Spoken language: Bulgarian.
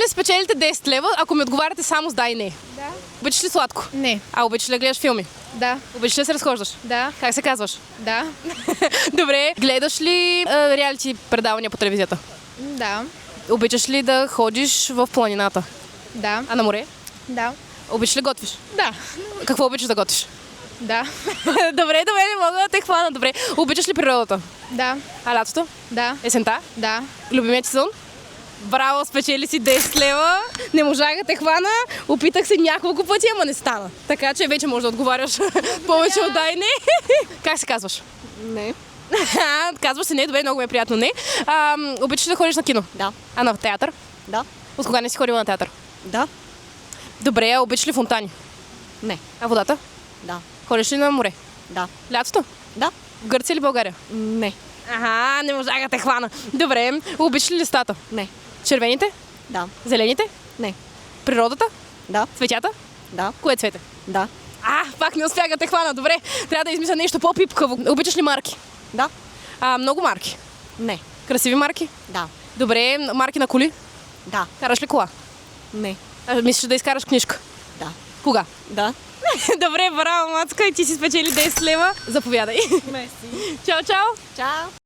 да спечелите 10 лева, ако ми отговаряте само с да и не. Да. Обичаш ли сладко? Не. А обичаш ли да гледаш филми? Да. Обичаш ли да се разхождаш? Да. Как се казваш? Да. Добре. Гледаш ли реалити предавания по телевизията? Да. Обичаш ли да ходиш в планината? Да. А на море? Да. Обичаш ли готвиш? Да. Какво обичаш да готвиш? Да. Добре, не мога да те хвана. Добре. Обичаш ли природата? Да. А лятото? Да. Есента? Да. Любимият сезон? Браво, спечели си 10 лева. Не можах да те хвана. Опитах се няколко пъти, ама не стана. Така че вече можеш да отговаряш повече от да и не. Как се казваш? Не. Казваш се не, добре, много ми е приятно не. Обичаш ли да ходиш на кино? Да. А на театър? Да. От кога не си ходила на театър? Да. Добре, а обичаш ли фонтани? Не. А водата? Да. Ходиш ли на море? Да. Лятото? Да. В Гърция или България? Не. Аха, не можах да те хвана. Добре, обичаш ли листата? Не. Червените? Да. Зелените? Не. Природата? Да. Цветята? Да. Кое цвете? Да. Пак не успях да те хвана. Добре, трябва да измисля нещо по-пипкаво. Обичаш ли марки? Да. Много марки. Не. Красиви марки? Да. Добре, марки на коли? Да. Караш ли кола? Не. Мислиш да изкараш книжка? Да. Кога? Да. Добре, браво, Мацка, и ти си спечели 10 лева. Заповядай. Меси. Чао, чао. Чао.